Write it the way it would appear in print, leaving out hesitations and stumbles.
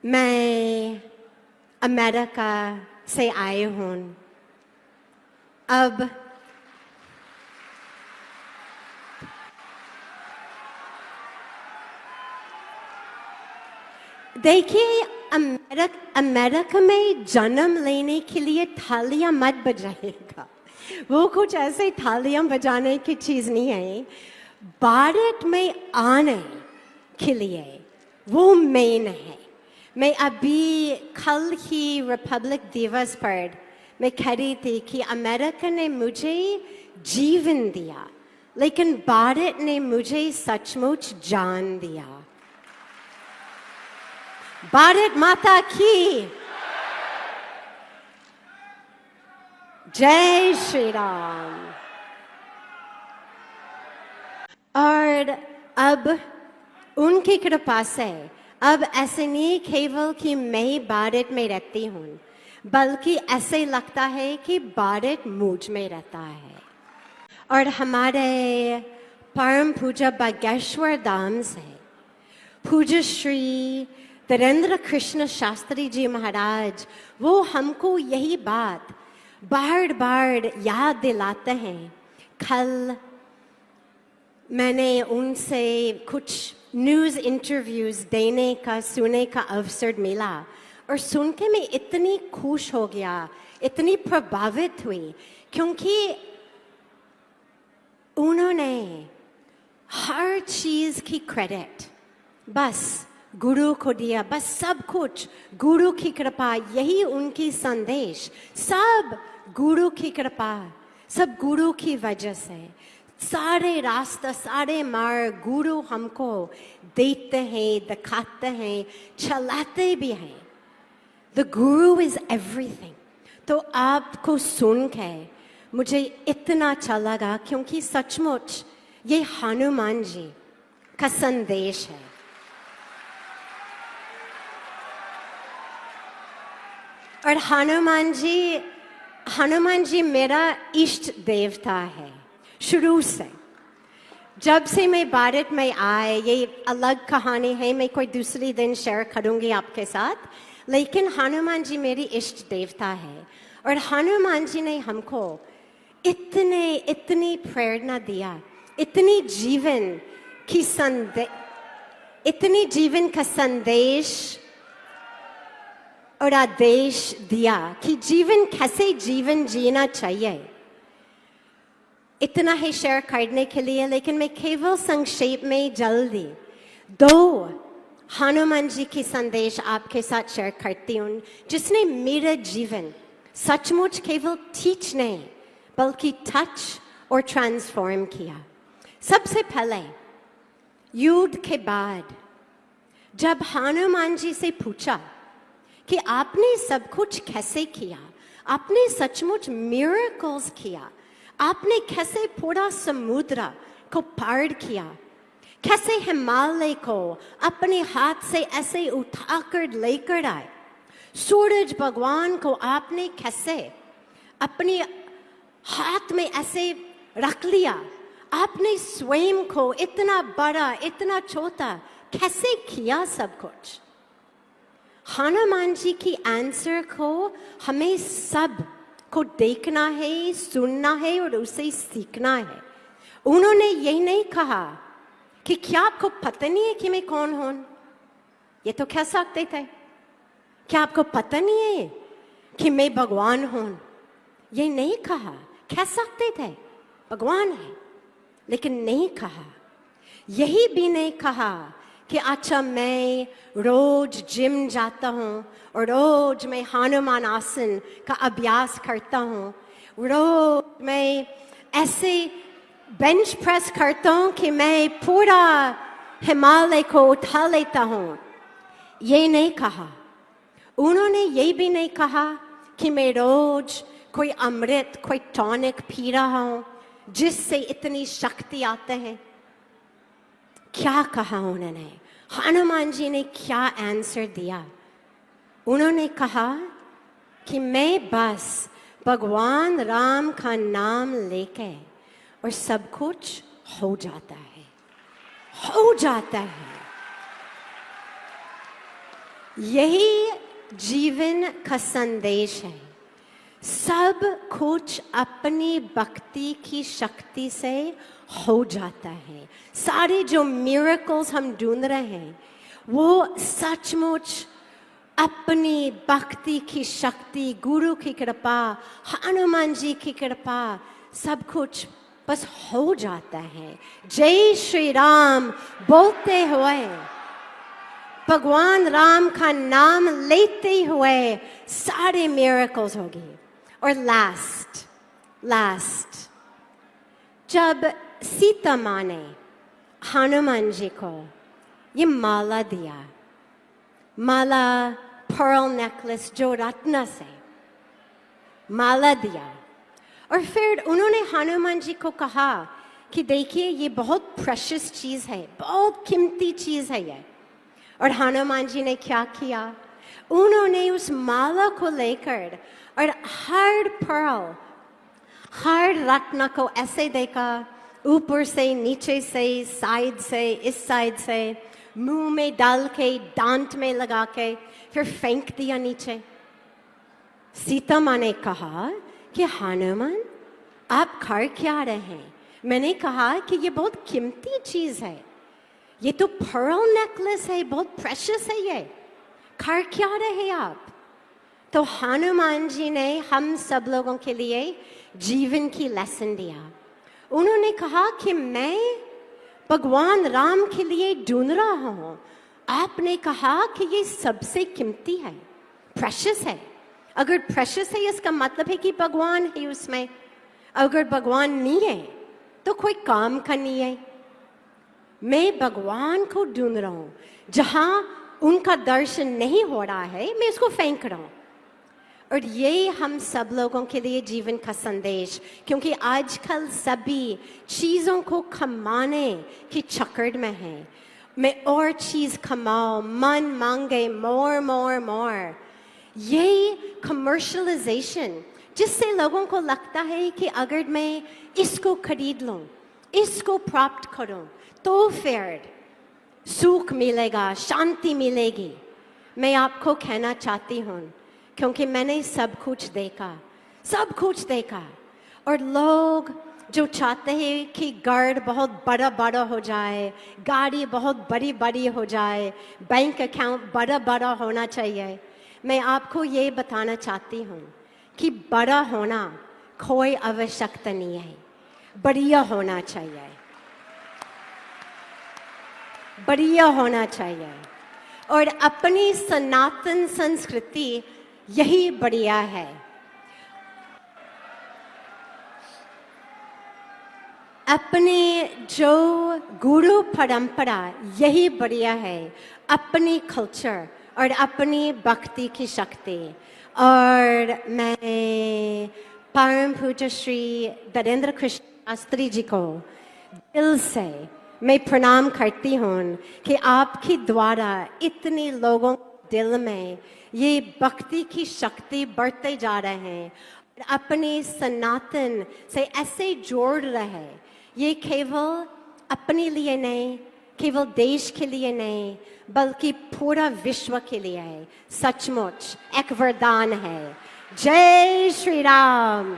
मैं अमेरिका से आई हूँ। अब देखिए, अमेरिका में जन्म लेने के लिए थालियां मत बजाइएगा। वो कुछ ऐसे थालियां बजाने की चीज़ नहीं है। भारत में आने के लिए वो मेन है। मैं अभी कल ही रिपब्लिक दिवस पर मैं कह रही थी कि अमेरिका ने मुझे जीवन दिया, लेकिन भारत ने मुझे सचमुच जान दिया। भारत माता की जय श्री राम। और अब उनकी कृपा से अब ऐसे नहीं केवल कि मैं भारत में रहती हूँ, बल्कि ऐसे लगता है कि भारत मुझ में रहता है। और हमारे परम पूज्य बागेश्वर धाम से पूज्य श्री धीरेन्द्र कृष्ण शास्त्री जी महाराज, वो हमको यही बात बार बार याद दिलाते हैं। कल मैंने उनसे कुछ न्यूज़ इंटरव्यूज़ देने का सुनने का अवसर मिला, और सुन के मैं इतनी खुश हो गया, इतनी प्रभावित हुई, क्योंकि उन्होंने हर चीज़ की क्रेडिट बस गुरु को दिया। बस सब कुछ गुरु की कृपा, यही उनकी संदेश। सब गुरु की कृपा, सब गुरु की वजह से। सारे रास्ता, सारे मार्ग गुरु हमको देते हैं, दिखाते हैं, चलाते भी हैं। The Guru is everything. तो आपको सुन के मुझे इतना अच्छा लगा, क्योंकि सचमुच ये हनुमान जी का संदेश है। और हनुमान जी मेरा इष्ट देवता है शुरू से। जब से मैं भारत में आए, ये अलग कहानी है, मैं कोई दूसरी दिन शेयर करूंगी आपके साथ, लेकिन हनुमान जी मेरी इष्ट देवता है। और हनुमान जी ने हमको इतनी प्रेरणा दिया, इतनी जीवन का संदेश और आदेश दिया कि कैसे जीवन जीना चाहिए। इतना ही शेयर करने के लिए, लेकिन मैं केवल संक्षेप में जल्दी 2 हनुमान जी की संदेश आपके साथ शेयर करती हूँ, जिसने मेरा जीवन सचमुच केवल टीच नहीं बल्कि टच और ट्रांसफॉर्म किया। सबसे पहले युद्ध के बाद जब हनुमान जी से पूछा कि आपने सब कुछ कैसे किया, आपने सचमुच मिरेकल्स किया, आपने कैसे पूरा समुद्र को पार किया, कैसे हिमालय को अपने हाथ से ऐसे उठाकर लेकर आए, सूरज भगवान को आपने कैसे अपने हाथ में ऐसे रख लिया, आपने स्वयं को इतना बड़ा इतना छोटा कैसे किया सब कुछ। हनुमान जी की आंसर को हमें सब को देखना है, सुनना है और उसे सीखना है। उन्होंने यही नहीं कहा कि क्या आपको पता नहीं है कि मैं कौन हूं, ये तो कह सकते थे। क्या आपको पता नहीं है कि मैं भगवान हूं, ये नहीं कहा। कह सकते थे भगवान है, लेकिन नहीं कहा। यही भी नहीं कहा कि अच्छा मैं रोज जिम जाता हूँ और रोज मैं हनुमान आसन का अभ्यास करता हूँ, रोज मैं ऐसे बेंच प्रेस करता हूँ कि मैं पूरा हिमालय को उठा लेता हूँ। ये नहीं कहा। उन्होंने ये भी नहीं कहा कि मैं रोज कोई अमृत, कोई टॉनिक पी रहा हूँ जिससे इतनी शक्ति आते हैं। क्या कहा उन्होंने? हनुमान जी ने क्या आंसर दिया? उन्होंने कहा कि मैं बस भगवान राम का नाम लेके और सब कुछ हो जाता है, हो जाता है। यही जीवन का संदेश है। सब कुछ अपनी भक्ति की शक्ति से हो जाता है। सारे जो मिरेकल्स हम ढूंढ रहे हैं वो सचमुच अपनी भक्ति की शक्ति, गुरु की कृपा, हनुमान जी की कृपा, सब कुछ बस हो जाता है। जय श्री राम बोलते हुए, भगवान राम का नाम लेते हुए सारे मिरेकल्स होगी। और लास्ट जब सीता माँ ने हनुमान जी को ये माला दिया, माला पर्ल नेकलेस जो रत्न से माला दिया, और फिर उन्होंने हनुमान जी को कहा कि देखिए ये बहुत प्रेशियस चीज़ है, बहुत कीमती चीज़ है ये। और हनुमान जी ने क्या किया? उन्होंने उस माला को लेकर और हर पर्ल, हर रत्न को ऐसे देखा, ऊपर से, नीचे से, साइड से, इस साइड से, मुंह में डाल के, दांत में लगा के, फिर फेंक दिया नीचे। सीता माँ ने कहा कि हनुमान आप कर क्या रहे हैं? मैंने कहा कि ये बहुत कीमती चीज़ है, ये तो पर्ल नेकलेस है, बहुत प्रेशियस है, ये कर क्या रहे आप? तो हनुमान जी ने हम सब लोगों के लिए जीवन की लेसन दिया। उन्होंने कहा कि मैं भगवान राम के लिए ढूंढ रहा हूँ, आपने कहा कि ये सबसे कीमती है, प्रेशियस है। अगर प्रेशियस है इसका मतलब है कि भगवान है उसमें, अगर भगवान नहीं है तो कोई काम का नहीं है। मैं भगवान को ढूंढ रहा हूँ, जहाँ उनका दर्शन नहीं हो रहा है मैं उसको फेंक रहा हूँ। और ये हम सब लोगों के लिए जीवन का संदेश, क्योंकि आजकल सभी चीज़ों को कमाने की चक्कर में है। मैं और चीज़ कमाओ, मन मांगे, मोर। ये कमर्शलाइजेशन, जिससे लोगों को लगता है कि अगर मैं इसको खरीद लूँ, इसको प्राप्त करूँ तो फिर सुख मिलेगा, शांति मिलेगी। मैं आपको कहना चाहती हूँ, क्योंकि मैंने सब कुछ देखा, और लोग जो चाहते हैं कि घर बहुत बड़ा हो जाए, गाड़ी बहुत बड़ी हो जाए, बैंक अकाउंट बड़ा होना चाहिए। मैं आपको ये बताना चाहती हूँ कि बड़ा होना कोई आवश्यकता नहीं है, बढ़िया होना चाहिए, बढ़िया होना चाहिए। और अपनी सनातन संस्कृति यही बढ़िया है। अपने जो गुरु परंपरा यही बढ़िया है, अपनी कल्चर और अपनी भक्ति की शक्ति। और मैं परम पूज्य श्री धीरेन्द्र कृष्ण शास्त्री जी को दिल से मैं प्रणाम करती हूँ कि आपके द्वारा इतने लोगों दिल में ये भक्ति की शक्ति बढ़ते जा रहे हैं, अपने सनातन से ऐसे जोड़ रहे। ये केवल अपने लिए नहीं, केवल देश के लिए नहीं, बल्कि पूरा विश्व के लिए है। सचमुच एक वरदान है। जय श्री राम।